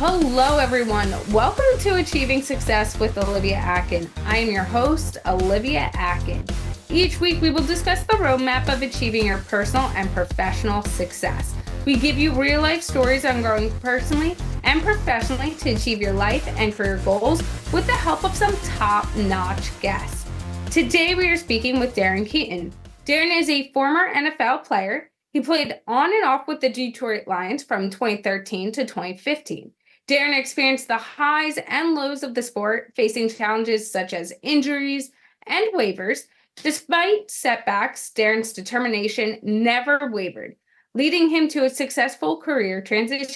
Hello, everyone. Welcome to Achieving Success with Olivia Atkin. I am your host, Olivia Atkin. Each week, we will discuss the roadmap of achieving your personal and professional success. We give you real-life stories on growing personally and professionally to achieve your life and career goals with the help of some top-notch guests. Today, we are speaking with Darren Keyton. Darren is a former NFL player. He played on and off with the Detroit Lions from 2013 to 2015. Darren experienced the highs and lows of the sport, facing challenges such as injuries and waivers. Despite setbacks, Darren's determination never wavered, leading him to a successful career transition.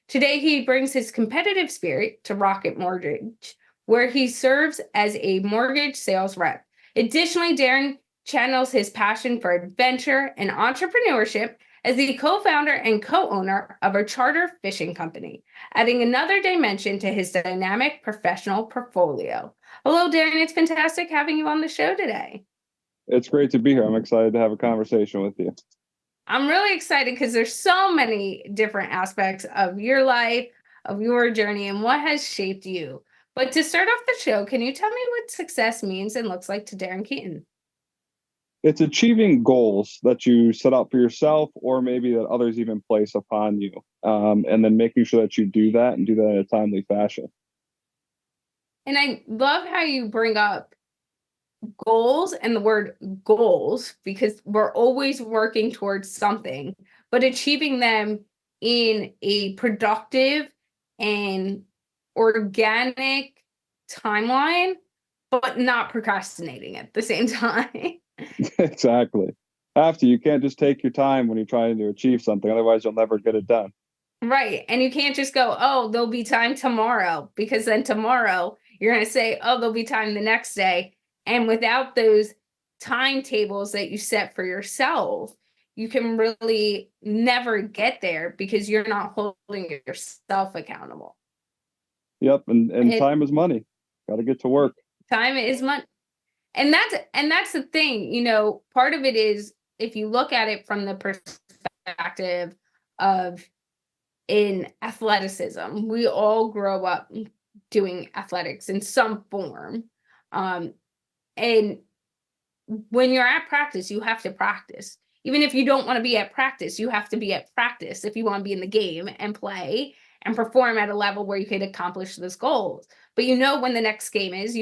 Today, he brings his competitive spirit to Rocket Mortgage, where he serves as a mortgage sales rep. Additionally, Darren channels his passion for adventure and entrepreneurship as the co-founder and co-owner of a charter fishing company, adding another dimension to his dynamic professional portfolio. Hello, Darren. It's fantastic having you on the show today. It's great to be here. I'm excited to have a conversation with you. I'm really excited because there's so many different aspects of your life, of your journey, and what has shaped you. But to start off the show, can you tell me what success means and looks like to Darren Keyton? It's achieving goals that you set out for yourself or maybe that others even place upon you, and then making sure that you do that and do that in a timely fashion. And I love how you bring up goals and the word goals, because we're always working towards something, but achieving them in a productive and organic timeline, but not procrastinating at the same time. Exactly. You can't just take your time when you're trying to achieve something. Otherwise, you'll never get it done. Right. And you can't just go, oh, there'll be time tomorrow, because then tomorrow you're going to say, oh, there'll be time the next day. And without those timetables that you set for yourself, you can really never get there because you're not holding yourself accountable. Yep. And time is money. Got to get to work. Time is money. And that's the thing, part of it is, if you look at it from the perspective of in athleticism, we all grow up doing athletics in some form. And when you're at practice, you have to practice. Even if you don't want to be at practice, you have to be at practice if you want to be in the game and play and perform at a level where you could accomplish those goals. But when the next game is,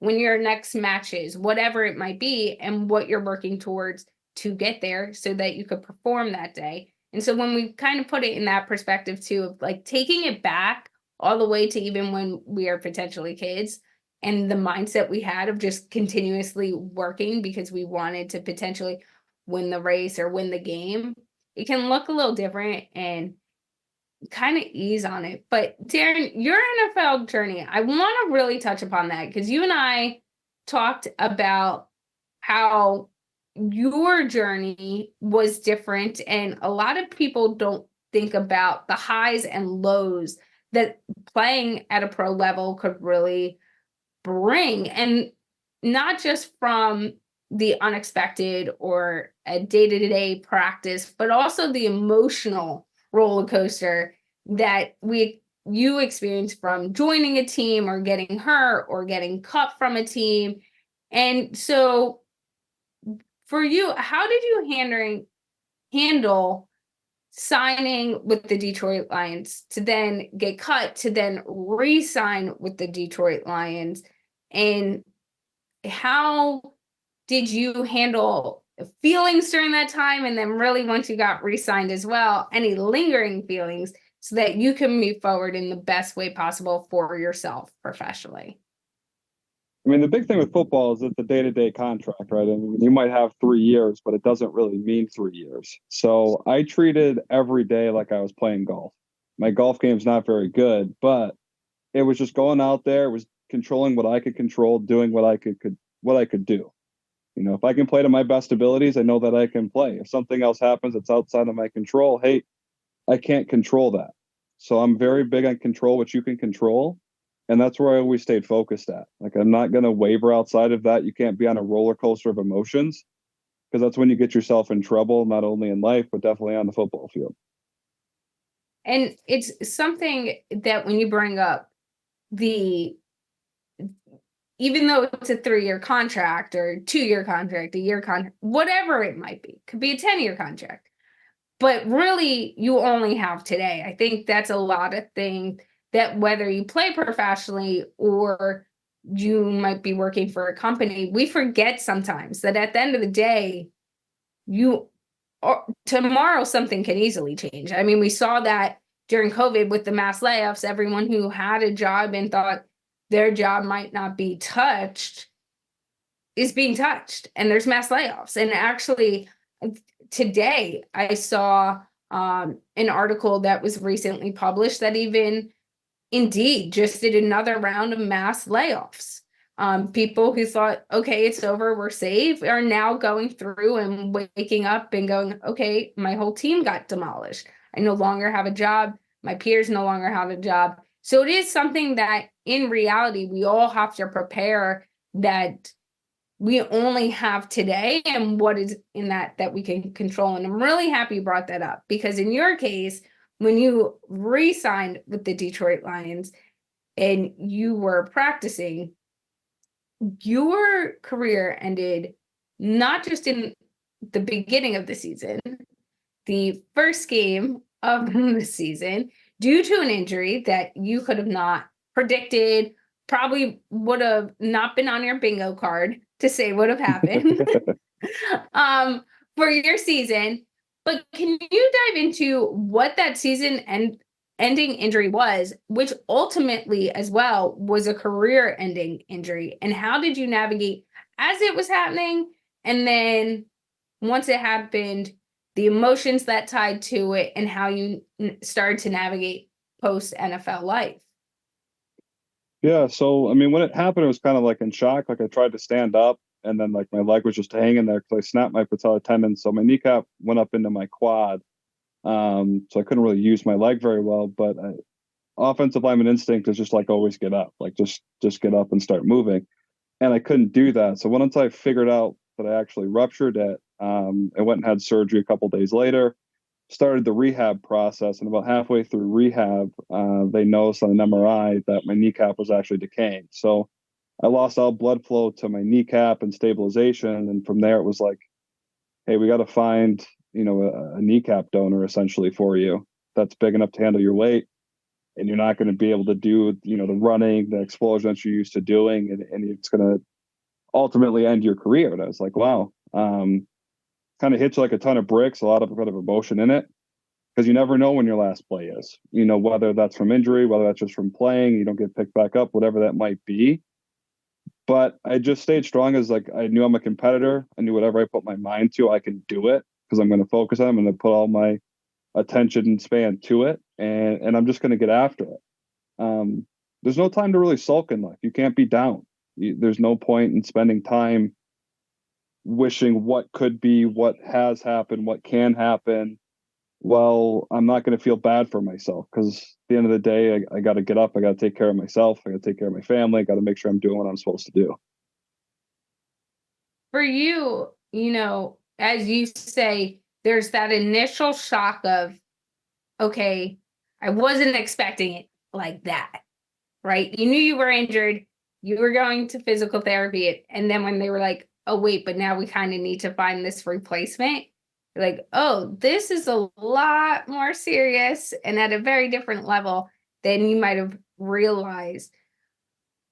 when your next match is, whatever it might be, and what you're working towards to get there so that you could perform that day. And so when we kind of put it in that perspective too, of like taking it back all the way to even when we are potentially kids, and the mindset we had of just continuously working because we wanted to potentially win the race or win the game, it can look a little different and kind of ease on it. But Darren, your NFL journey, I want to really touch upon that, because you and I talked about how your journey was different, and a lot of people don't think about the highs and lows that playing at a pro level could really bring, and not just from the unexpected or a day-to-day practice, but also the emotional roller coaster that you experience from joining a team or getting hurt or getting cut from a team. And so for you, how did you handle signing with the Detroit Lions to then get cut to then re-sign with the Detroit Lions? And how did you handle feelings during that time? And then really once you got re-signed as well, any lingering feelings so that you can move forward in the best way possible for yourself professionally? I mean, the big thing with football is it's a day-to-day contract, right? I mean, you might have 3 years, but it doesn't really mean 3 years. So I treated every day like I was playing golf. My golf game's not very good, but it was just going out there. It was controlling what I could control, doing what I could do. If I can play to my best abilities, I know that I can play. If something else happens that's outside of my control, hey, I can't control that. So I'm very big on control what you can control. And that's where I always stayed focused at. Like, I'm not going to waver outside of that. You can't be on a roller coaster of emotions, because that's when you get yourself in trouble, not only in life, but definitely on the football field. And it's something that when you bring up the, even though it's a 3-year contract or 2-year contract, a year contract, whatever it might be, could be a 10-year contract, but really you only have today. I think that's a lot of things that whether you play professionally or you might be working for a company, we forget sometimes that at the end of the day, you or tomorrow something can easily change. I mean, we saw that during COVID with the mass layoffs. Everyone who had a job and thought their job might not be touched is being touched, and there's mass layoffs. And actually, today I saw an article that was recently published that even Indeed just did another round of mass layoffs. People who thought, okay, it's over, we're safe, are now going through and waking up and going, okay, my whole team got demolished. I no longer have a job. My peers no longer have a job. So it is something that in reality, we all have to prepare that we only have today and what is in that we can control. And I'm really happy you brought that up, because in your case, when you re-signed with the Detroit Lions and you were practicing, your career ended not just in the beginning of the season, the first game of the season, due to an injury that you could have not predicted, probably would have not been on your bingo card to say would have happened for your season. But can you dive into what that season ending injury was, which ultimately as well was a career ending injury? And how did you navigate as it was happening? And then once it happened, the emotions that tied to it, and how you started to navigate post NFL life? Yeah, so I mean, when it happened, it was kind of like in shock. Like I tried to stand up, and then like my leg was just hanging there because I snapped my patella tendon. So my kneecap went up into my quad. So I couldn't really use my leg very well. But offensive lineman instinct is just like always get up, like just get up and start moving. And I couldn't do that. So once I figured out that I actually ruptured it, I went and had surgery a couple days later, started the rehab process, and about halfway through rehab, they noticed on an MRI that my kneecap was actually decaying. So I lost all blood flow to my kneecap and stabilization, and from there it was like, hey, we got to find a kneecap donor essentially for you that's big enough to handle your weight, and you're not going to be able to do the running, the explosion that you're used to doing, and it's going to ultimately end your career. And I was like, wow. Kind of hits you like a ton of bricks, a lot of emotion in it, because you never know when your last play is, whether that's from injury, whether that's just from playing, you don't get picked back up, whatever that might be. But I just stayed strong as like, I knew I'm a competitor. I knew whatever I put my mind to, I can do it because I'm going to focus on it. I'm going to put all my attention span to it, and I'm just going to get after it. There's no time to really sulk in life. You can't be down. There's no point in spending time wishing what could be, what has happened, what can happen. Well, I'm not going to feel bad for myself, because at the end of the day, I got to get up. I got to take care of myself. I got to take care of my family. I got to make sure I'm doing what I'm supposed to do. For you, as you say, there's that initial shock of, okay, I wasn't expecting it like that, right? You knew you were injured, you were going to physical therapy, and then when they were like, oh, wait, but now we kind of need to find this replacement, you're like, oh, this is a lot more serious and at a very different level than you might have realized.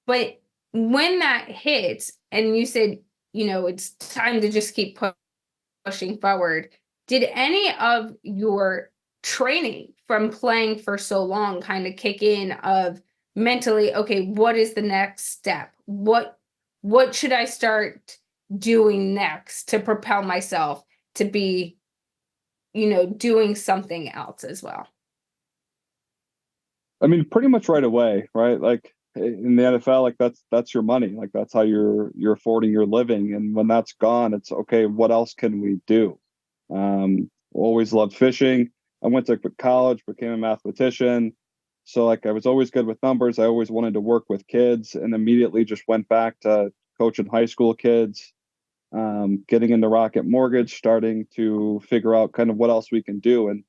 But when that hits and you said, it's time to just keep pushing forward, did any of your training from playing for so long kind of kick in of mentally, okay, what is the next step? What should I start doing next to propel myself to be, doing something else as well? I mean, pretty much right away, right? Like in the NFL, like that's your money. Like that's how you're affording your living. And when that's gone, it's okay, what else can we do? Always loved fishing. I went to college, became a mathematician. So like I was always good with numbers. I always wanted to work with kids, and immediately just went back to coaching high school kids, getting into Rocket Mortgage, starting to figure out kind of what else we can do. And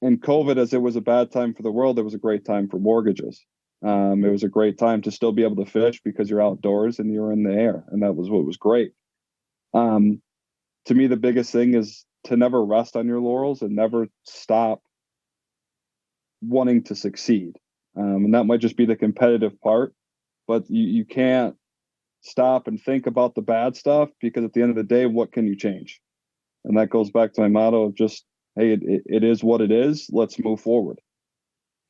And COVID, as it was a bad time for the world, it was a great time for mortgages. It was a great time to still be able to fish because you're outdoors and you're in the air, and that was what was great. Um, to me, the biggest thing is to never rest on your laurels and never stop wanting to succeed. And that might just be the competitive part, but you can't stop and think about the bad stuff, because at the end of the day, what can you change? And that goes back to my motto of just, hey, it is what it is. Let's move forward.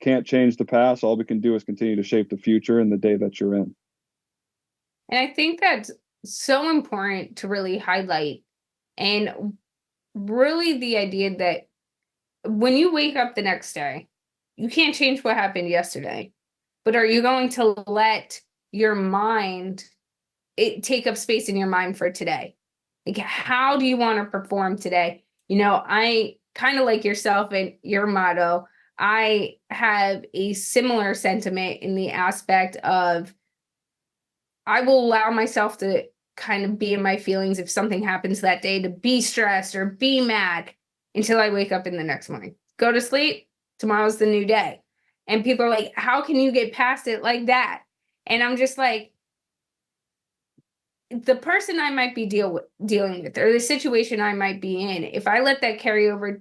Can't change the past. All we can do is continue to shape the future and the day that you're in. And I think that's so important to really highlight. And really the idea that when you wake up the next day, you can't change what happened yesterday, but are you going to let your mind take up space in your mind for today? Like, how do you want to perform today? I kind of like yourself and your motto. I have a similar sentiment in the aspect of I will allow myself to kind of be in my feelings if something happens that day, to be stressed or be mad until I wake up in the next morning. Go to sleep. Tomorrow's the new day. And people are like, how can you get past it like that? And I'm just like, the person I might be dealing with, or the situation I might be in, if I let that carry over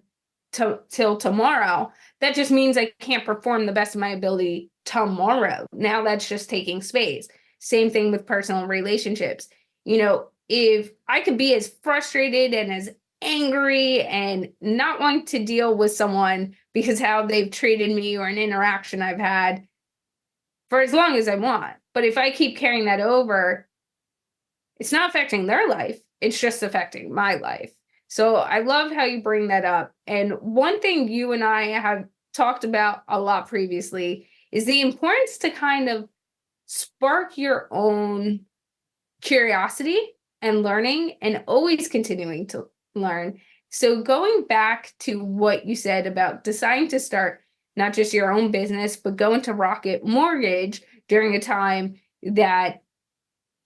till tomorrow, that just means I can't perform the best of my ability tomorrow. Now that's just taking space. Same thing with personal relationships. If I could be as frustrated and as angry and not want to deal with someone because how they've treated me or an interaction I've had for as long as I want, but if I keep carrying that over, it's not affecting their life. It's just affecting my life. So I love how you bring that up. And one thing you and I have talked about a lot previously is the importance to kind of spark your own curiosity and learning, and always continuing to learn. So going back to what you said about deciding to start not just your own business, but go into Rocket Mortgage during a time that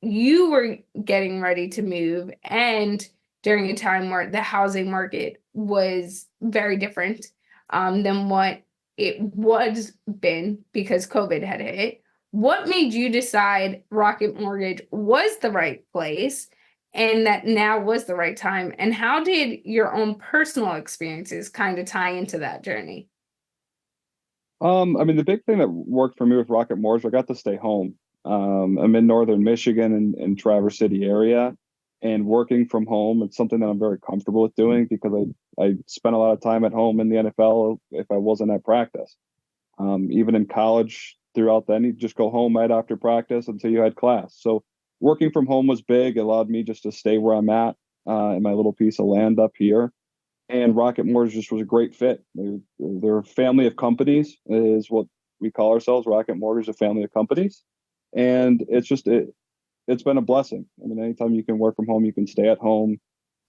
you were getting ready to move, and during a time where the housing market was very different than what it was been because COVID had hit. What made you decide Rocket Mortgage was the right place and that now was the right time? And how did your own personal experiences kind of tie into that journey? The big thing that worked for me with Rocket Mortgage, I got to stay home. I'm in northern Michigan in Traverse City area, and working from home, it's something that I'm very comfortable with doing because I spent a lot of time at home in the NFL if I wasn't at practice. Even in college, throughout then, you just go home right after practice until you had class. So working from home was big. It allowed me just to stay where I'm at in my little piece of land up here. And Rocket Mortgage just was a great fit. They're a family of companies, is what we call ourselves. Rocket Mortgage, a family of companies. And it's been a blessing. Anytime you can work from home, you can stay at home,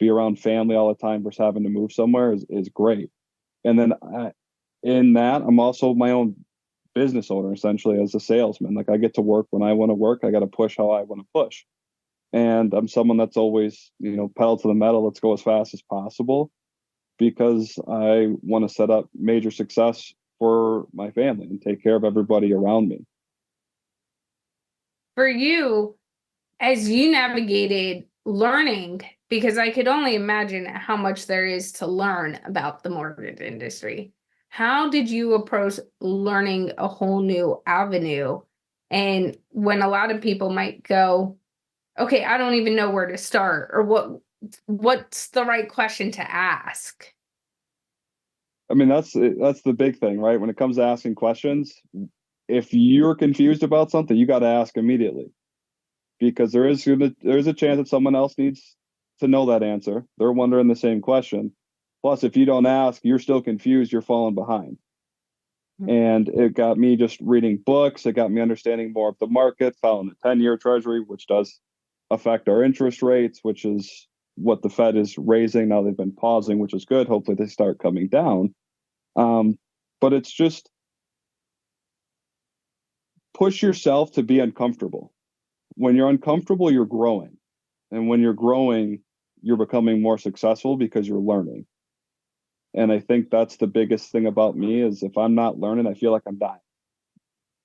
be around family all the time versus having to move somewhere is great. And then in that, I'm also my own business owner, essentially, as a salesman. Like, I get to work when I want to work. I got to push how I want to push. And I'm someone that's always, pedal to the metal. Let's go as fast as possible, because I want to set up major success for my family and take care of everybody around me. For you, as you navigated learning, because I could only imagine how much there is to learn about the mortgage industry, how did you approach learning a whole new avenue? And when a lot of people might go, okay, I don't even know where to start, or what's the right question to ask? That's the big thing, right? When it comes to asking questions, if you're confused about something, you got to ask immediately, because there's a chance that someone else needs to know that answer. They're wondering the same question. Plus, if you don't ask, you're still confused, you're falling behind. And it got me just reading books. It got me understanding more of the market, following the 10-year treasury, which does affect our interest rates, which is what the Fed is raising. Now they've been pausing, which is good. Hopefully they start coming down. But it's just push yourself to be uncomfortable. When you're uncomfortable, you're growing. And when you're growing, you're becoming more successful because you're learning. And I think that's the biggest thing about me is if I'm not learning, I feel like I'm dying.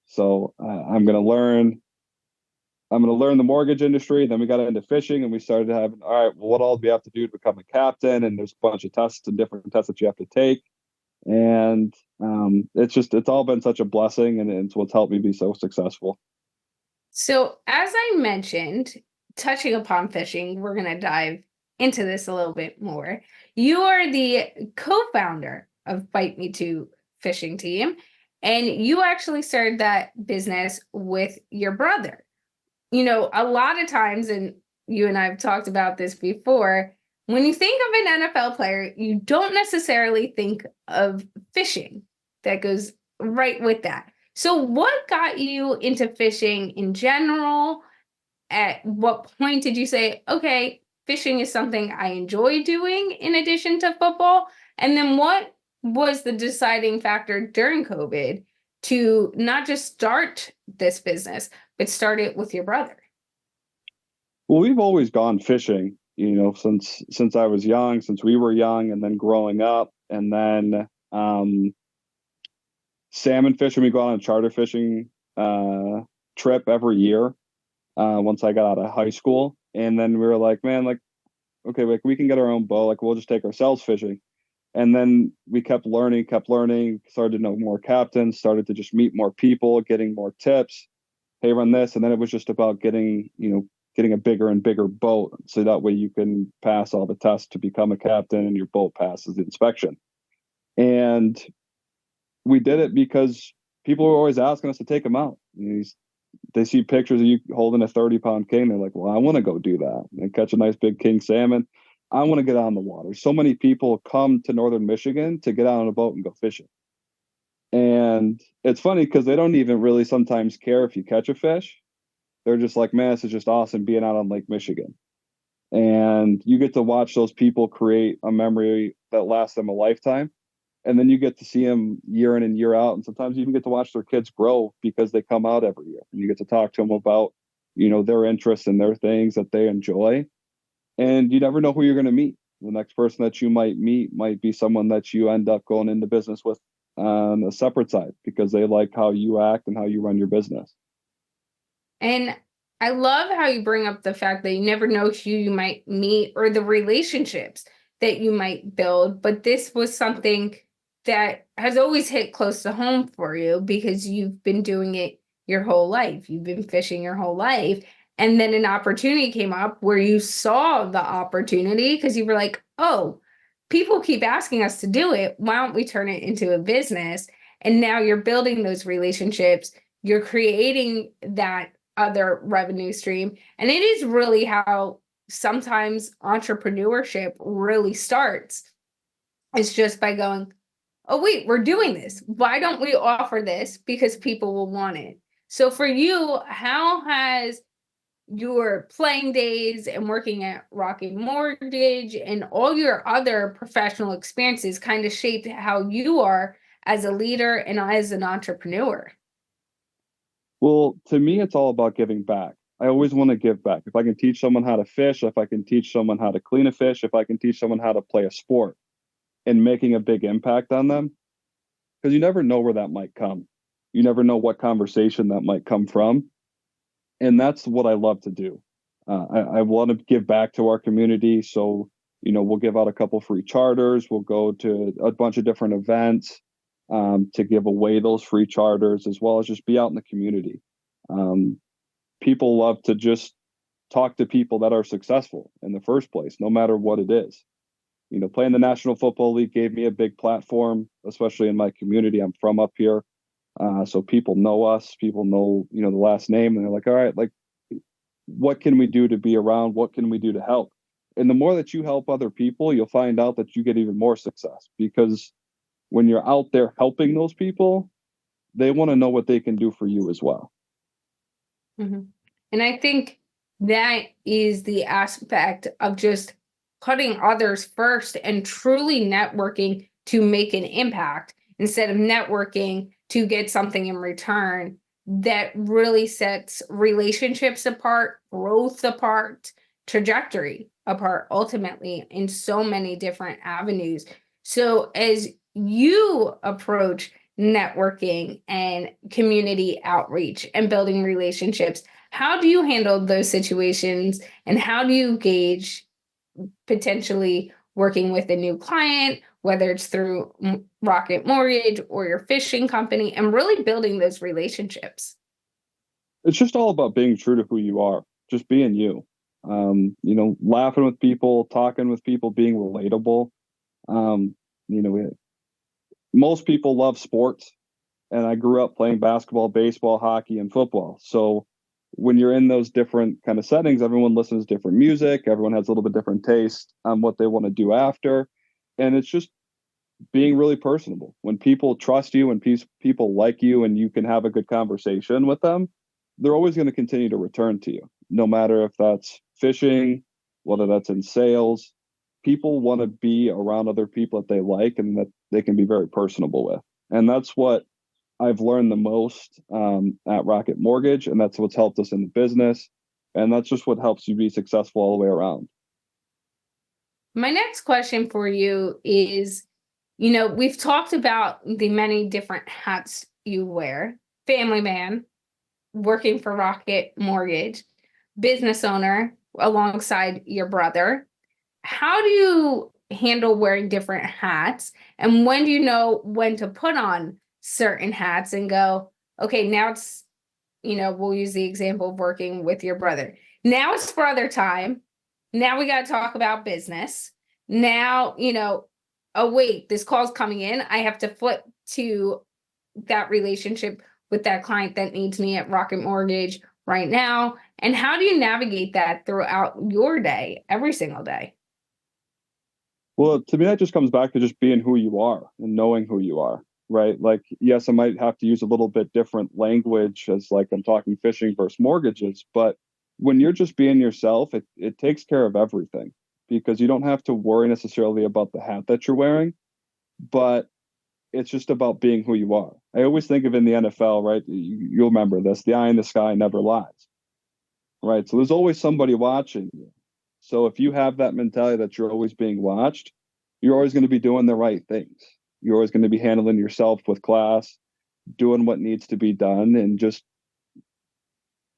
So I'm going to learn. I'm going to learn the mortgage industry. Then we got into fishing and we started having, all right, well, what all do we have to do to become a captain? And there's a bunch of tests and different tests that you have to take. And it's all been such a blessing, and it's what's helped me be so successful. So, as I mentioned, touching upon fishing, we're going to dive into this a little bit more. You are the co-founder of Bite Me To Fishing Team, and you actually started that business with your brother. A lot of times, and you and I have talked about this before, when you think of an NFL player, you don't necessarily think of fishing. That goes right with that. So, what got you into fishing in general? At what point did you say, okay, fishing is something I enjoy doing in addition to football? And then what was the deciding factor during COVID to not just start this business, but start it with your brother? Well, we've always gone fishing, since I was young, since we were young, and then growing up, and then salmon fishing. We go on a charter fishing trip every year once I got out of high school. And then we were like, man, like, okay, like we can get our own boat. Like we'll just take ourselves fishing. And then we kept learning, started to know more captains, started to just meet more people, getting more tips. Hey, run this. And then it was just about getting a bigger and bigger boat. So that way you can pass all the tests to become a captain and your boat passes the inspection. And we did it because people were always asking us to take them out. They see pictures of you holding a 30-pound king. They're like, well, I want to go do that and catch a nice big king salmon. I want to get out on the water. So many people come to Northern Michigan to get out on a boat and go fishing. And it's funny because they don't even really sometimes care if you catch a fish. They're just like, man, this is just awesome being out on Lake Michigan. And you get to watch those people create a memory that lasts them a lifetime. And then you get to see them year in and year out. And sometimes you even get to watch their kids grow because they come out every year. And you get to talk to them about, their interests and their things that they enjoy. And you never know who you're going to meet. The next person that you might meet might be someone that you end up going into business with on a separate side because they like how you act and how you run your business. And I love how you bring up the fact that you never know who you might meet or the relationships that you might build. But this was something that has always hit close to home for you because you've been doing it your whole life. You've been fishing your whole life. And then an opportunity came up where you saw the opportunity because you were like, oh, people keep asking us to do it. Why don't we turn it into a business? And now you're building those relationships. You're creating that other revenue stream. And it is really how sometimes entrepreneurship really starts. It's just by going, oh, wait, we're doing this. Why don't we offer this? Because people will want it. So for you, how has your playing days and working at Rocket Mortgage and all your other professional experiences kind of shaped how you are as a leader and as an entrepreneur? Well, to me, it's all about giving back. I always want to give back. If I can teach someone how to fish, if I can teach someone how to clean a fish, if I can teach someone how to play a sport and making a big impact on them, because you never know where that might come. You never know what conversation that might come from. And that's what I love to do. I want to give back to our community. So, we'll give out a couple free charters. We'll go to a bunch of different events to give away those free charters, as well as just be out in the community. People love to just talk to people that are successful in the first place, no matter what it is. Playing the National Football League gave me a big platform, especially in my community. I'm from up here. So people know us, people know, the last name, and they're like, all right, like, what can we do to be around? What can we do to help? And the more that you help other people, you'll find out that you get even more success because when you're out there helping those people, they want to know what they can do for you as well. Mm-hmm. And I think that is the aspect of just putting others first and truly networking to make an impact instead of networking to get something in return. That really sets relationships apart, growth apart, trajectory apart, ultimately in so many different avenues. So as you approach networking and community outreach and building relationships, how do you handle those situations and how do you gauge potentially working with a new client, whether it's through Rocket Mortgage or your fishing company, and really building those relationships? It's just all about being true to who you are, just being you. Laughing with people, talking with people, being relatable. Um, you know, most people love sports, and I grew up playing basketball, baseball, hockey, and football. So when you're in those different kind of settings, everyone listens to different music. Everyone has a little bit different taste on what they want to do after, and it's just being really personable. When people trust you and people like you and you can have a good conversation with them, they're always going to continue to return to you, no matter if that's fishing, whether that's in sales. People want to be around other people that they like and that they can be very personable with. And that's what I've learned the most at Rocket Mortgage. And that's what's helped us in the business. And that's just what helps you be successful all the way around. My next question for you is, we've talked about the many different hats you wear: family man, working for Rocket Mortgage, business owner alongside your brother. How do you handle wearing different hats? And when do you know when to put on certain hats and go, okay, now it's, we'll use the example of working with your brother. Now it's brother time. Now we got to talk about business. Now, oh, wait, this call's coming in. I have to flip to that relationship with that client that needs me at Rocket Mortgage right now. And how do you navigate that throughout your day, every single day? Well, to me, that just comes back to just being who you are and knowing who you are, right? Like, yes, I might have to use a little bit different language as like I'm talking fishing versus mortgages, but when you're just being yourself, it takes care of everything because you don't have to worry necessarily about the hat that you're wearing, but it's just about being who you are. I always think of in the NFL, right? You'll remember this: the eye in the sky never lies, right? So there's always somebody watching you. So if you have that mentality that you're always being watched, you're always going to be doing the right things. You're always going to be handling yourself with class, doing what needs to be done, and just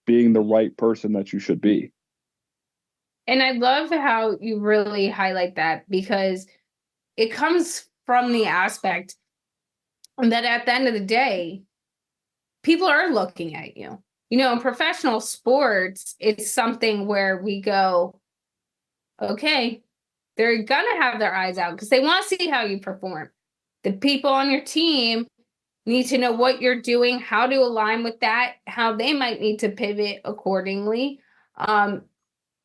being the right person that you should be. And I love how you really highlight that because it comes from the aspect that at the end of the day, people are looking at you. In professional sports, it's something where we go, okay, they're going to have their eyes out because they want to see how you perform. The people on your team need to know what you're doing, how to align with that, how they might need to pivot accordingly, and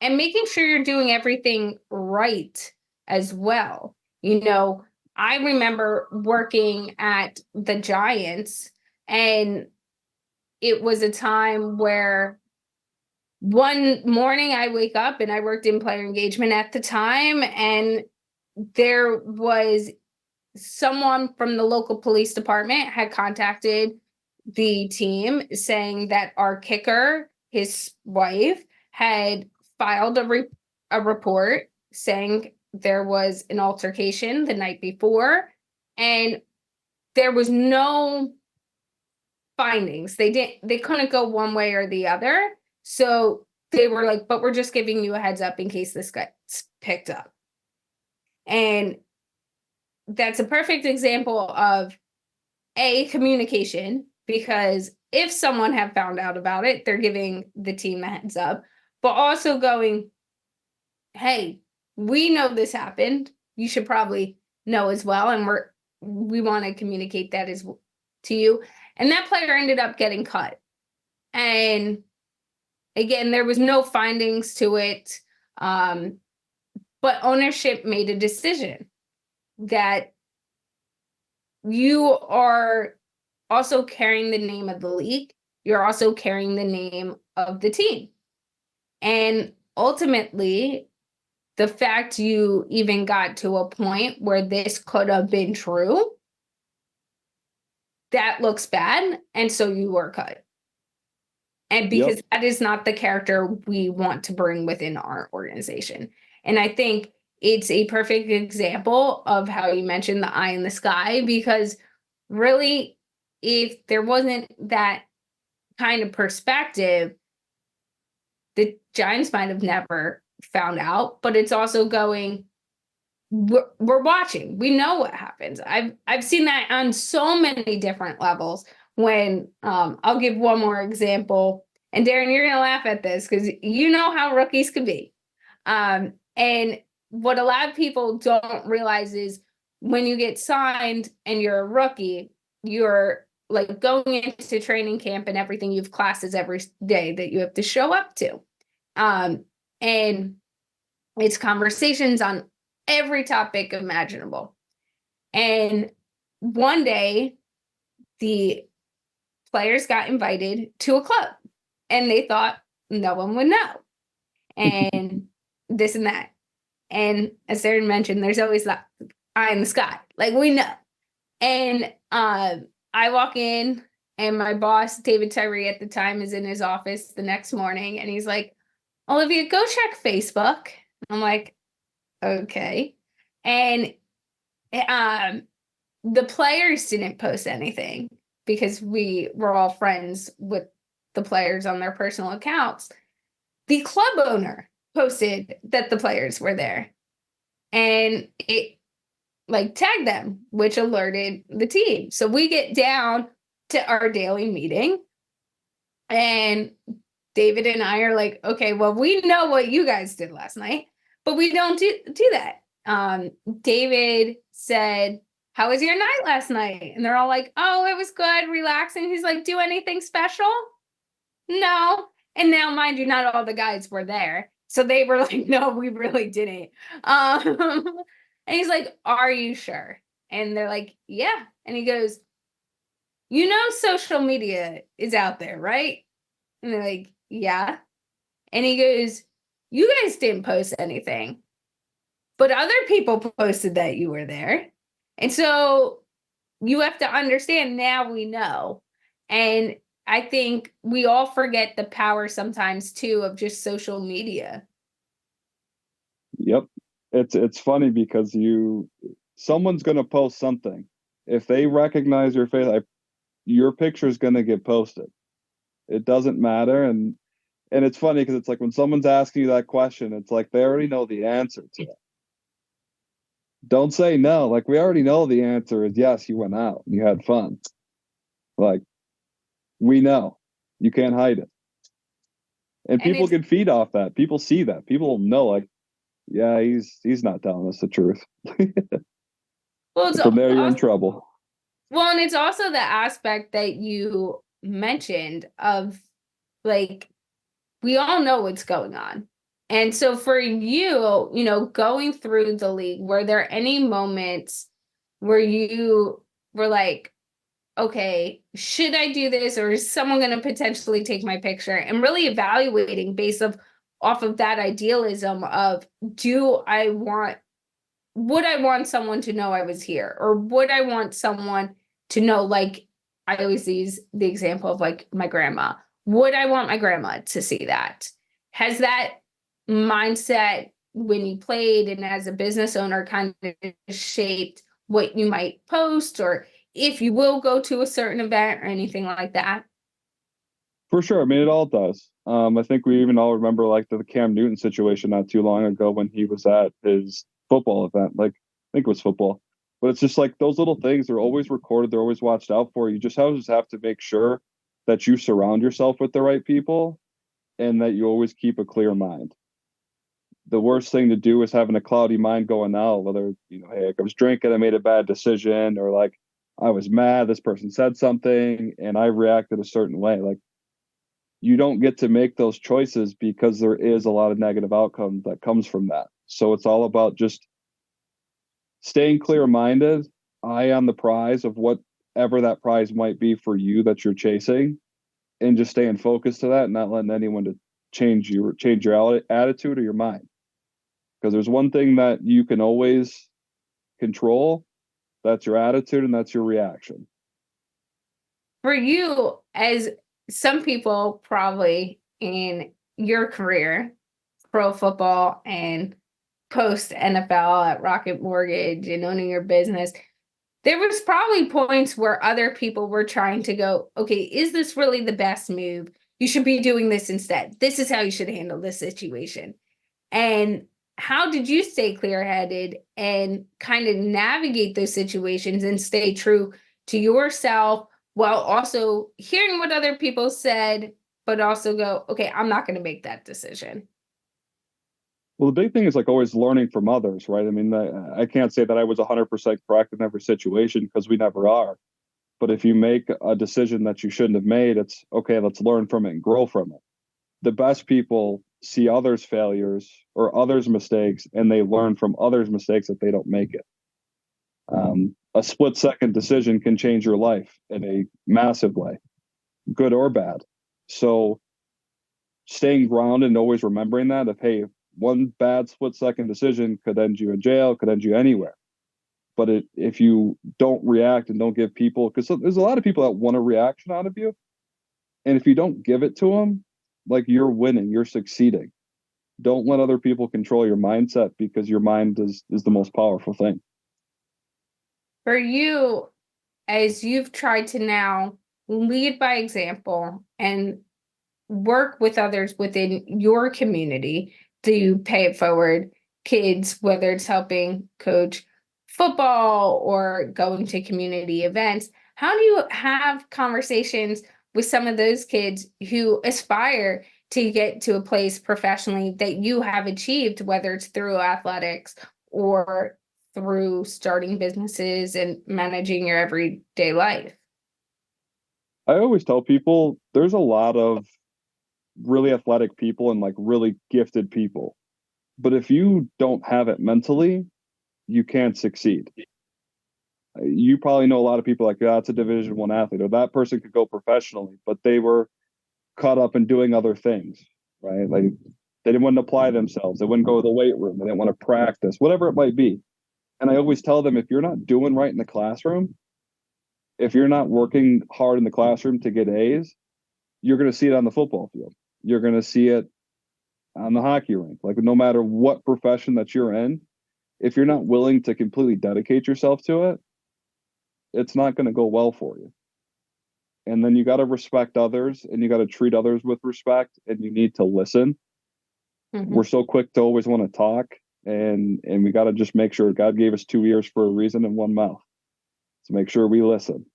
making sure you're doing everything right as well. I remember working at the Giants, and it was a time where one morning I wake up and I worked in player engagement at the time, and there was someone from the local police department had contacted the team saying that our kicker, his wife, had filed a report saying there was an altercation the night before, and there was no findings. They couldn't go one way or the other. So they were like, but we're just giving you a heads up in case this gets picked up. And that's a perfect example of communication, because if someone had found out about it, they're giving the team a heads up, but also going, hey, we know this happened. You should probably know as well. And we want to communicate that to you. And that player ended up getting cut. And again, there was no findings to it. But ownership made a decision that you are also carrying the name of the league. You're also carrying the name of the team. And ultimately, the fact you even got to a point where this could have been true, that looks bad. And so you were cut. And because that is not the character we want to bring within our organization. And I think it's a perfect example of how you mentioned the eye in the sky, because really, if there wasn't that kind of perspective, the Giants might have never found out. But it's also going, we're watching. We know what happens. I've seen that on so many different levels. When I'll give one more example, and Darren, you're gonna laugh at this because you know how rookies can be. And what a lot of people don't realize is when you get signed and you're a rookie, you're like going into training camp and everything. You have classes every day that you have to show up to. And it's conversations on every topic imaginable. And one day, the players got invited to a club and they thought no one would know. And this and that. And as Sarah mentioned, there's always that eye in the sky. Like, we know. And I walk in, and my boss, David Tyree at the time, is in his office the next morning. And he's like, Olivia, go check Facebook. I'm like, okay. And the players didn't post anything because we were all friends with the players on their personal accounts. The club owner posted that the players were there, and it like tagged them, which alerted the team. So we get down to our daily meeting, and David and I are like, okay, well, we know what you guys did last night, but we don't do that. David said, how was your night last night? And they're all like, oh, it was good, relaxing. He's like, do anything special? No. And now, mind you, not all the guys were there. So they were like, no, we really didn't. And he's like, are you sure? And they're like, yeah. And he goes, you know, social media is out there, right? And they're like, yeah. And he goes, you guys didn't post anything, but other people posted that you were there. And so you have to understand, now we know. And I think we all forget the power sometimes too of just social media. Yep. It's funny because someone's going to post something. If they recognize your face, your picture is going to get posted. It doesn't matter. And it's funny because it's like when someone's asking you that question, it's like they already know the answer to it. Don't say no. Like, we already know the answer is yes, you went out and you had fun. Like, we know. You can't hide it. And people can feed off that. People see that. People know, like, yeah, he's not telling us the truth. Well, from there, you're in trouble. Well, and it's also the aspect that you mentioned of, like, we all know what's going on. And so for you, you know, going through the league, were there any moments where you were like, okay, should I do this, or is someone going to potentially take my picture? And really evaluating based off of that idealism of, would I want someone to know I was here? Or would I want someone to know, like, I always use the example of like my grandma. Would I want my grandma to see that? Has that mindset when you played and as a business owner kind of shaped what you might post, or if you will go to a certain event or anything like that? For sure. I mean, it all does. I think we even all remember like the Cam Newton situation not too long ago when he was at his football event. Like, I think it was football. But it's just like those little things are always recorded. They're always watched out for. You just have to make sure that you surround yourself with the right people and that you always keep a clear mind. The worst thing to do is having a cloudy mind going out, whether, you know, hey, I was drinking, I made a bad decision, or like I was mad, this person said something and I reacted a certain way. Like, you don't get to make those choices because there is a lot of negative outcome that comes from that. So it's all about just staying clear-minded, eye on the prize of whatever that prize might be for you that you're chasing, and just staying focused to that and not letting anyone to change your attitude or your mind. Because there's one thing that you can always control, that's your attitude and that's your reaction. For you, as some people probably in your career, pro football and post NFL at Rocket Mortgage and owning your business, there was probably points where other people were trying to go, okay, is this really the best move? You should be doing this instead. This is how you should handle this situation. And how did you stay clear-headed and kind of navigate those situations and stay true to yourself while also hearing what other people said, but also go, okay, I'm not going to make that decision? Well, the big thing is like always learning from others, right? I mean, I can't say that I was 100% correct in every situation because we never are. But if you make a decision that you shouldn't have made, it's okay, let's learn from it and grow from it. The best people see others' failures or others' mistakes, and they learn from others' mistakes that they don't make it. A split second decision can change your life in a massive way, good or bad. So staying grounded and always remembering that if, hey, one bad split second decision could end you in jail, could end you anywhere. But if you don't react and don't give people, because there's a lot of people that want a reaction out of you. And if you don't give it to them, like you're winning, you're succeeding. Don't let other people control your mindset because your mind is the most powerful thing. For you, as you've tried to now lead by example and work with others within your community to pay it forward, kids, whether it's helping coach football or going to community events, how do you have conversations with some of those kids who aspire to get to a place professionally that you have achieved, whether it's through athletics or through starting businesses and managing your everyday life? I always tell people there's a lot of really athletic people and like really gifted people. But if you don't have it mentally, you can't succeed. You probably know a lot of people like, yeah, that's a Division I athlete, or that person could go professionally, but they were caught up in doing other things, right? Like they didn't want to apply themselves. They wouldn't go to the weight room. They didn't want to practice, whatever it might be. And I always tell them, if you're not doing right in the classroom, if you're not working hard in the classroom to get A's, you're going to see it on the football field. You're going to see it on the hockey rink. Like no matter what profession that you're in, if you're not willing to completely dedicate yourself to it, it's not going to go well for you. And then you got to respect others and you got to treat others with respect and you need to listen. Mm-hmm. We're so quick to always want to talk and we got to just make sure God gave us 2 ears for a reason and one mouth. So make sure we listen.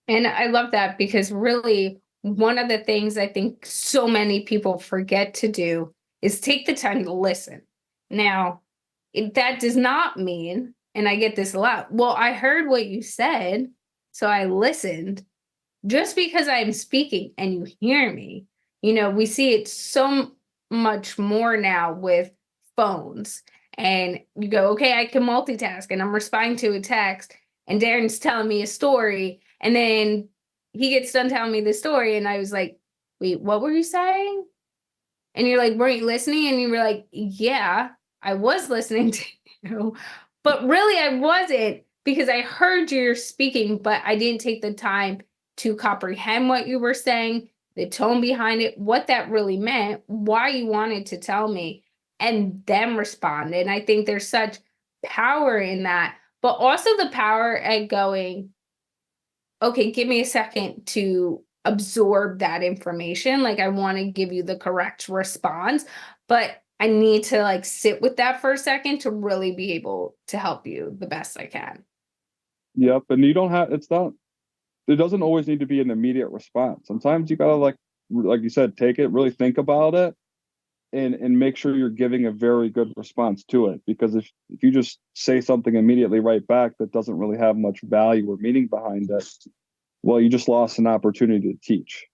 And I love that because really one of the things I think so many people forget to do is take the time to listen. Now, that does not mean, and I get this a lot, well, I heard what you said, so I listened. Just because I'm speaking and you hear me, we see it so much more now with phones. And you go, okay, I can multitask and I'm responding to a text and Darren's telling me a story. And then he gets done telling me the story. And I was like, wait, what were you saying? And you're like, weren't you listening? And you were like, yeah, I was listening to you. But really, I wasn't because I heard you speaking, but I didn't take the time to comprehend what you were saying, the tone behind it, what that really meant, why you wanted to tell me, and then respond. And I think there's such power in that, but also the power at going, okay, give me a second to absorb that information. Like I want to give you the correct response, but I need to like sit with that for a second to really be able to help you the best I can. Yep. And you don't have, there doesn't always need to be an immediate response. Sometimes you gotta like you said, take it, really think about it and make sure you're giving a very good response to it. Because if you just say something immediately right back that doesn't really have much value or meaning behind it, well, you just lost an opportunity to teach.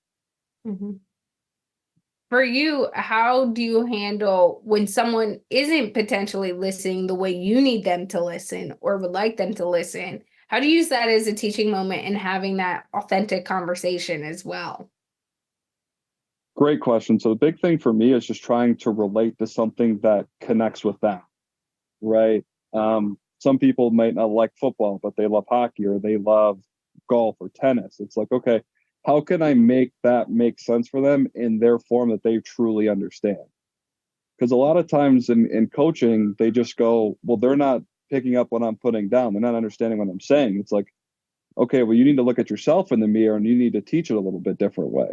Mm-hmm. For you, how do you handle when someone isn't potentially listening the way you need them to listen or would like them to listen? How do you use that as a teaching moment and having that authentic conversation as well? Great question. So the big thing for me is just trying to relate to something that connects with them, right? Some people might not like football, but they love hockey or they love golf or tennis. It's like, okay, how can I make that make sense for them in their form that they truly understand? Because a lot of times in coaching, they just go, well, they're not picking up what I'm putting down. They're not understanding what I'm saying. It's like, okay, well, you need to look at yourself in the mirror and you need to teach it a little bit different way.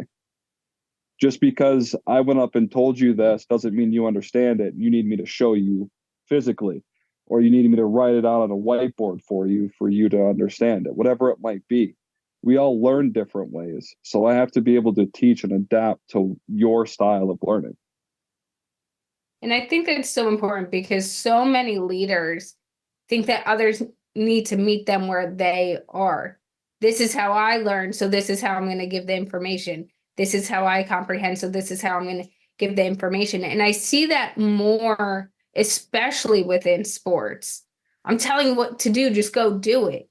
Just because I went up and told you this doesn't mean you understand it. You need me to show you physically, or you need me to write it out on a whiteboard for you to understand it, whatever it might be. We all learn different ways. So I have to be able to teach and adapt to your style of learning. And I think that's so important because so many leaders think that others need to meet them where they are. This is how I learn, so this is how I'm going to give the information. This is how I comprehend, so this is how I'm going to give the information. And I see that more, especially within sports. I'm telling you what to do, just go do it.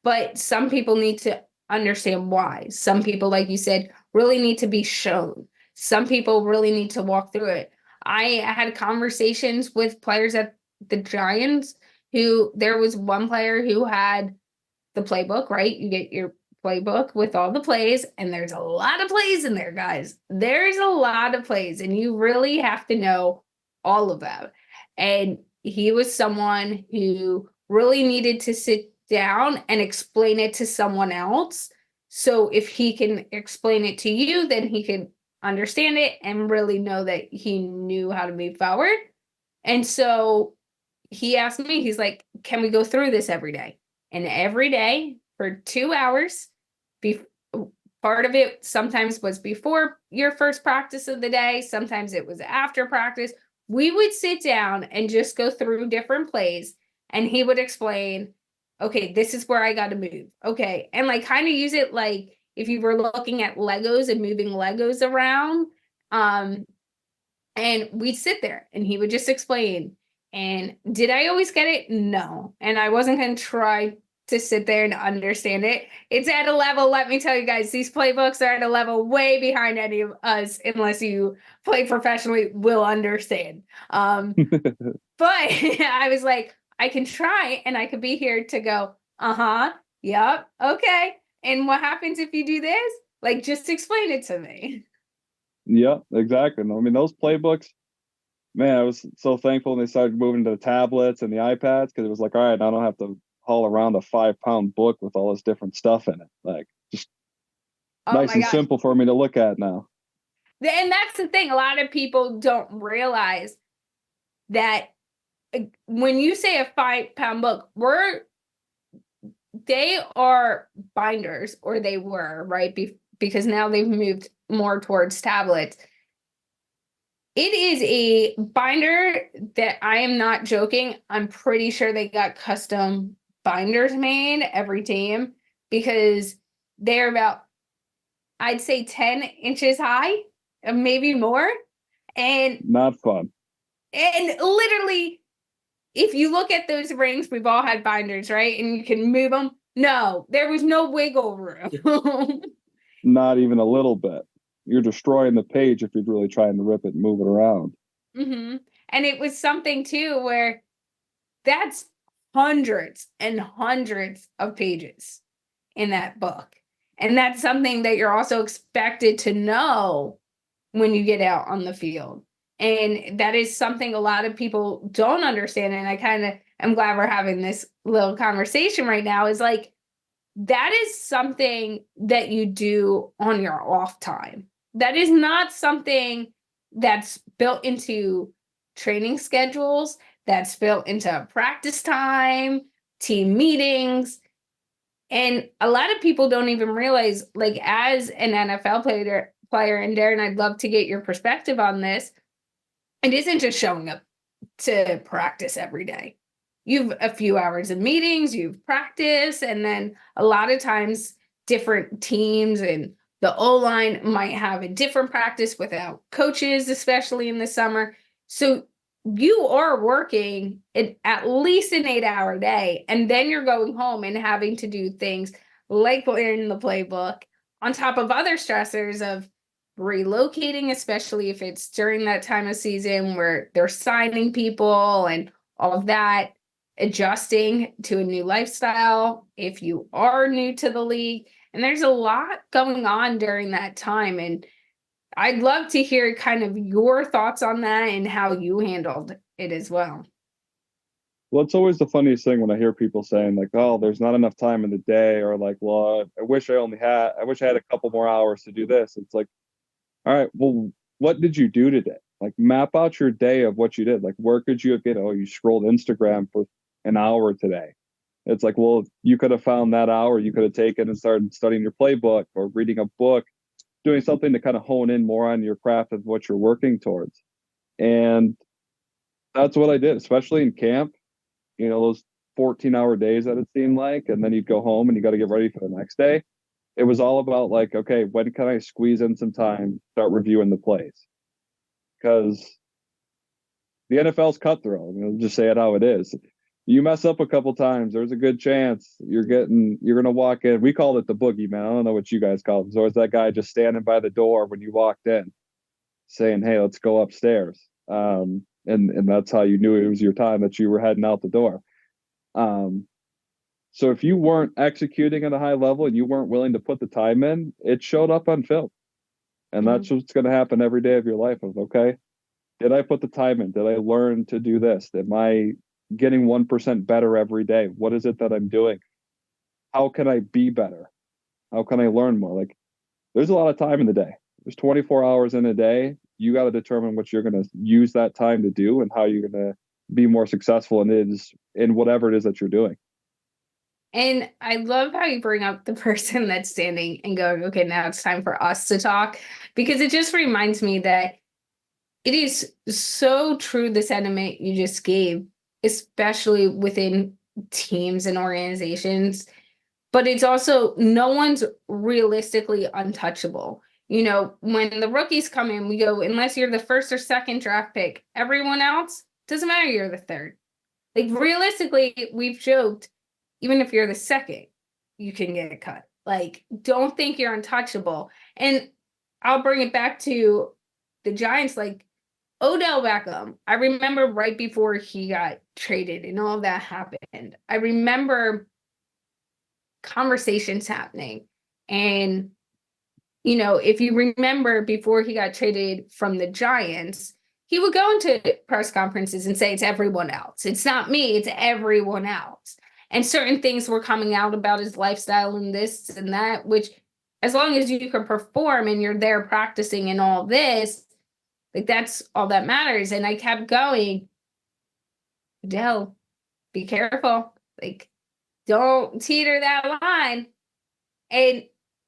But some people need to understand why. Some people, like you said, really need to be shown. Some people really need to walk through it. I had conversations with players at the Giants who there was one player who had the playbook, right? You get your playbook with all the plays, and there's a lot of plays in there, guys. There's a lot of plays, and you really have to know all of them. And he was someone who really needed to sit down and explain it to someone else. So if he can explain it to you, then he can understand it and really know that he knew how to move forward. And so he asked me, he's like, can we go through this every day? And every day for 2 hours, part of it sometimes was before your first practice of the day, sometimes it was after practice. We would sit down and just go through different plays, and he would explain, okay, this is where I got to move. Okay. And like kind of use it like if you were looking at Legos and moving Legos around. And we'd sit there and he would just explain. And did I always get it? No. And I wasn't going to try to sit there and understand it. It's at a level, let me tell you guys, these playbooks are at a level way behind any of us, unless you play professionally, will understand. But I was like, I can try and I could be here to go, yep, okay. And what happens if you do this? Like, just explain it to me. Yeah, exactly. I mean, those playbooks, man, I was so thankful when they started moving to the tablets and the iPads, because it was like, all right, I don't have to haul around a 5-pound book with all this different stuff in it. Like, just nice and simple for me to look at now. And that's the thing. A lot of people don't realize that when you say a 5-pound book, they are binders, or they were, right? Because now they've moved more towards tablets. It is a binder that, I am not joking, I'm pretty sure they got custom binders made every team, because they're about, I'd say 10 inches high, maybe more. And not fun. And literally, if you look at those rings, we've all had binders, right? And you can move them. No, there was no wiggle room. Not even a little bit. You're destroying the page if you're really trying to rip it and move it around. Mm-hmm. And it was something too where that's hundreds and hundreds of pages in that book. And that's something that you're also expected to know when you get out on the field. And that is something a lot of people don't understand. And I kind of am glad we're having this little conversation right now, is like, that is something that you do on your off time. That is not something that's built into training schedules, that's built into practice time, team meetings. And a lot of people don't even realize, like, as an NFL player, and Darren, I'd love to get your perspective on this. It isn't just showing up to practice every day. You've a few hours of meetings, you've practice, and then a lot of times different teams and the O-line might have a different practice without coaches, especially in the summer. So you are working at least an 8-hour day, and then you're going home and having to do things like learning the playbook on top of other stressors of relocating, especially if it's during that time of season where they're signing people and all of that, adjusting to a new lifestyle if you are new to the league. And there's a lot going on during that time. And I'd love to hear kind of your thoughts on that and how you handled it as well. Well, it's always the funniest thing when I hear people saying like, "Oh, there's not enough time in the day," or like, "Well, I wish I had a couple more hours to do this." It's like, all right, well, what did you do today? Like, map out your day of what you did. Like, where could you have get? Oh, you scrolled Instagram for an hour today. It's like, well, you could have found that hour. You could have taken and started studying your playbook or reading a book, doing something to kind of hone in more on your craft of what you're working towards. And that's what I did, especially in camp. Those 14-hour days that it seemed like, and then you'd go home and you got to get ready for the next day. It was all about like, okay, when can I squeeze in some time, start reviewing the plays? Because the NFL's cutthroat. Just say it how it is. You mess up a couple times, there's a good chance you're gonna walk in. We called it the boogeyman. I don't know what you guys call it. So it's that guy just standing by the door when you walked in, saying, "Hey, let's go upstairs." And that's how you knew it was your time, that you were heading out the door. So if you weren't executing at a high level and you weren't willing to put the time in, it showed up on film. And that's what's going to happen every day of your life. Of, okay, did I put the time in? Did I learn to do this? Am I getting 1% better every day? What is it that I'm doing? How can I be better? How can I learn more? Like, there's a lot of time in the day. There's 24 hours in a day. You got to determine what you're going to use that time to do and how you're going to be more successful in whatever it is that you're doing. And I love how you bring up the person that's standing and going, okay, now it's time for us to talk, because it just reminds me that it is so true, the sentiment you just gave, especially within teams and organizations. But it's also, no one's realistically untouchable. When the rookies come in, we go, unless you're the first or second draft pick, everyone else, doesn't matter, you're the third. Like, realistically, we've joked, even if you're the second, you can get cut. Like, don't think you're untouchable. And I'll bring it back to the Giants, like Odell Beckham. I remember right before he got traded and all that happened, I remember conversations happening. And, if you remember, before he got traded from the Giants, he would go into press conferences and say, it's everyone else. It's not me, it's everyone else. And certain things were coming out about his lifestyle and this and that, which, as long as you can perform and you're there practicing and all this, like, that's all that matters. And I kept going, Adele, be careful. Like, don't teeter that line. And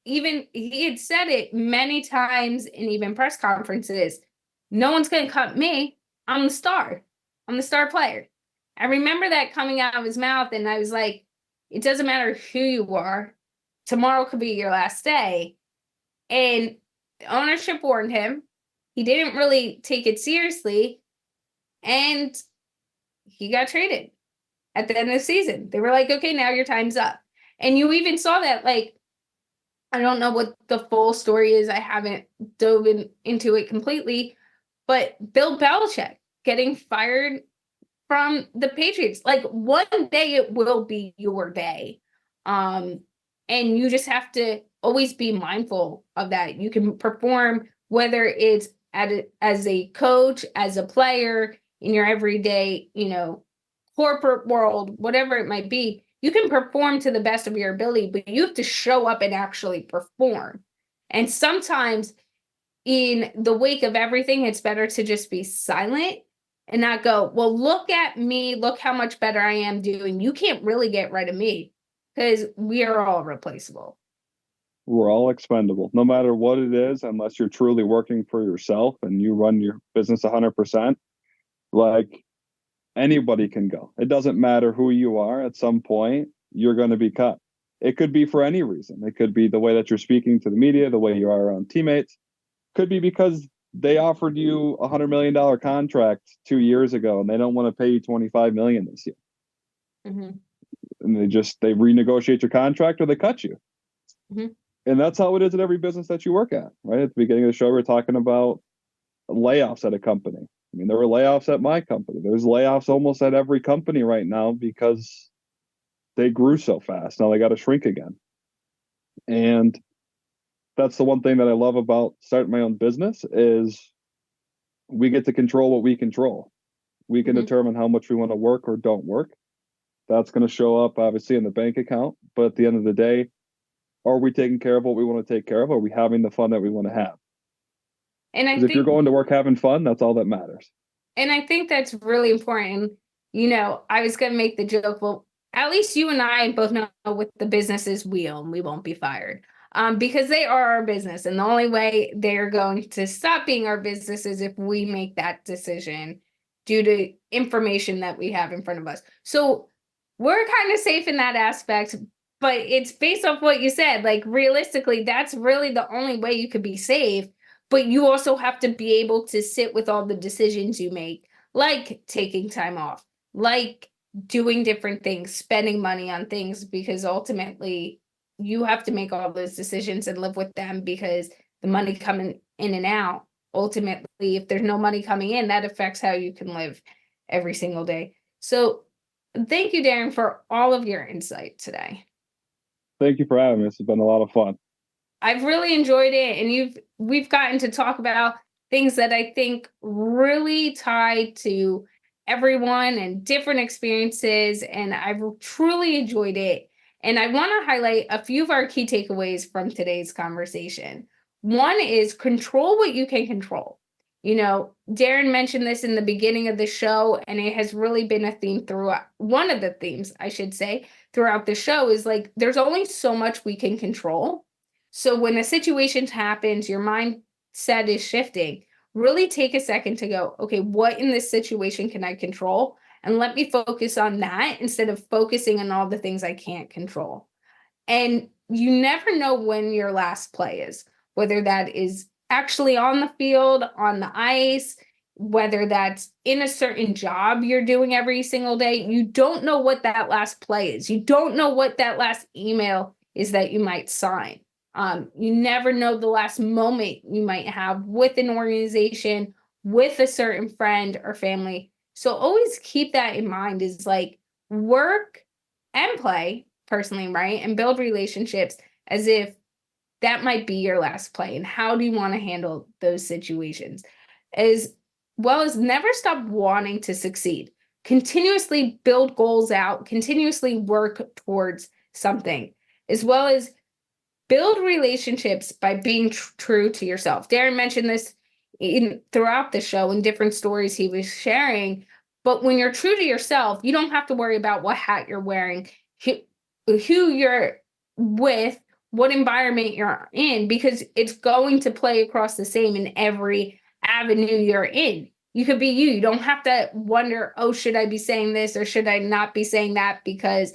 even he had said it many times in even press conferences, no one's going to cut me. I'm the star. I'm the star player. I remember that coming out of his mouth, and I was like, it doesn't matter who you are. Tomorrow could be your last day. And the ownership warned him. He didn't really take it seriously, and he got traded at the end of the season. They were like, okay, now your time's up. And you even saw that, like, I don't know what the full story is. I haven't dove into it completely, but Bill Belichick getting fired from the Patriots. Like, one day it will be your day. And you just have to always be mindful of that. You can perform, whether it's as a coach, as a player, in your everyday, corporate world, whatever it might be. You can perform to the best of your ability, but you have to show up and actually perform. And sometimes, in the wake of everything, it's better to just be silent and not go, well, look at me, look how much better I am doing. You can't really get rid of me, because we are all replaceable. We're all expendable, no matter what it is, unless you're truly working for yourself and you run your business 100%. Like, anybody can go. It doesn't matter who you are. At some point, you're going to be cut. It could be for any reason. It could be the way that you're speaking to the media, the way you are around teammates. Could be because they offered you $100 million contract 2 years ago and they don't want to pay you $25 million this year. Mm-hmm. And they renegotiate your contract or they cut you. Mm-hmm. And that's how it is at every business that you work at, right? At the beginning of the show, we're talking about layoffs at a company. I mean, there were layoffs at my company. There's layoffs almost at every company right now because they grew so fast. Now they got to shrink again. And that's the one thing that I love about starting my own business is we get to control what we control. We can determine how much we want to work or don't work. That's going to show up obviously in the bank account. But at the end of the day, are we taking care of what we want to take care of? Are we having the fun that we want to have? And I Because if you're think, going to work having fun, that's all that matters. and I think that's really important. You know, I was going to make the joke, well, at least you and I both know with the businesses we own, we won't be fired. Because they are our business. And the only way they're going to stop being our business is if we make that decision due to information that we have in front of us. So we're kind of safe in that aspect, but it's based off what you said. Like realistically, that's really the only way you could be safe. But you also have to be able to sit with all the decisions you make, like taking time off, like doing different things, spending money on things, because ultimately you have to make all those decisions and live with them, because the money coming in and out, ultimately, if there's no money coming in, that affects how you can live every single day. So thank you, Darren, for all of your insight today. Thank you for having me. This has been a lot of fun. I've really enjoyed it, and we've gotten to talk about things that I think really tie to everyone and different experiences, and I've truly enjoyed it. And I want to highlight a few of our key takeaways from today's conversation. One is control what you can control. You know, Darren mentioned this in the beginning of the show, and it has really been a theme throughout. One of the themes, I should say, throughout the show is like, there's only so much we can control. So when a situation happens, your mindset is shifting. Really take a second to go, okay, what in this situation can I control? And let me focus on that instead of focusing on all the things I can't control. And you never know when your last play is, whether that is actually on the field, on the ice, whether that's in a certain job you're doing every single day. You don't know what that last play is. You don't know what that last email is that you might sign. You never know the last moment you might have with an organization, with a certain friend or family. So always keep that in mind, is like work and play personally, right? And build relationships as if that might be your last play. And how do you want to handle those situations? As well as never stop wanting to succeed. Continuously build goals out, continuously work towards something, as well as build relationships by being true to yourself. Darren mentioned this throughout the show in different stories he was sharing. But when you're true to yourself, you don't have to worry about what hat you're wearing, who you're with, what environment you're in, because it's going to play across the same in every avenue you're in. You could be you. You don't have to wonder, oh, should I be saying this or should I not be saying that because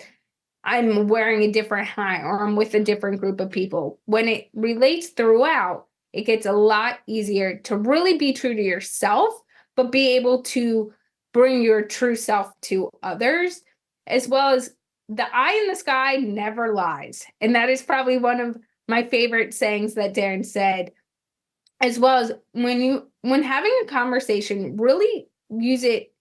I'm wearing a different hat or I'm with a different group of people. When it relates throughout, it gets a lot easier to really be true to yourself, but be able to bring your true self to others, as well as the eye in the sky never lies. And that is probably one of my favorite sayings that Darren said, as well as when having a conversation, really use it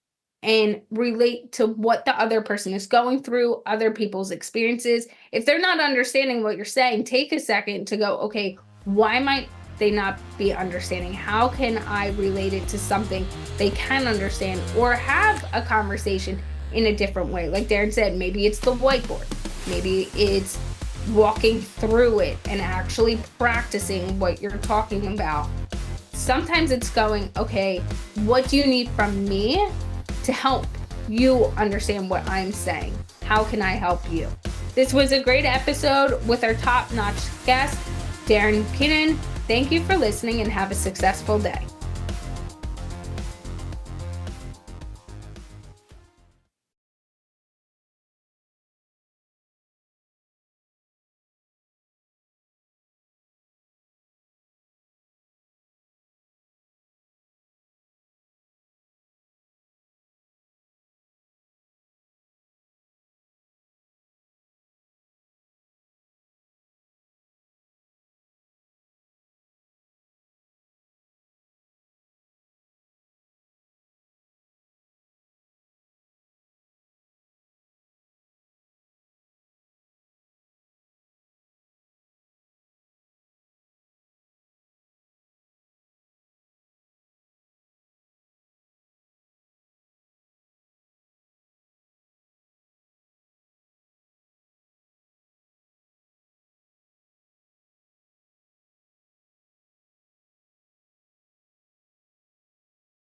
and relate to what the other person is going through, other people's experiences. If they're not understanding what you're saying, take a second to go, okay, why might they not be understanding? How can I relate it to something they can understand, or have a conversation in a different way? Like Darren said, maybe it's the whiteboard. Maybe it's walking through it and actually practicing what you're talking about. Sometimes it's going, okay, what do you need from me to help you understand what I'm saying? How can I help you? This was a great episode with our top-notch guest, Darren Keyton. Thank you for listening and have a successful day.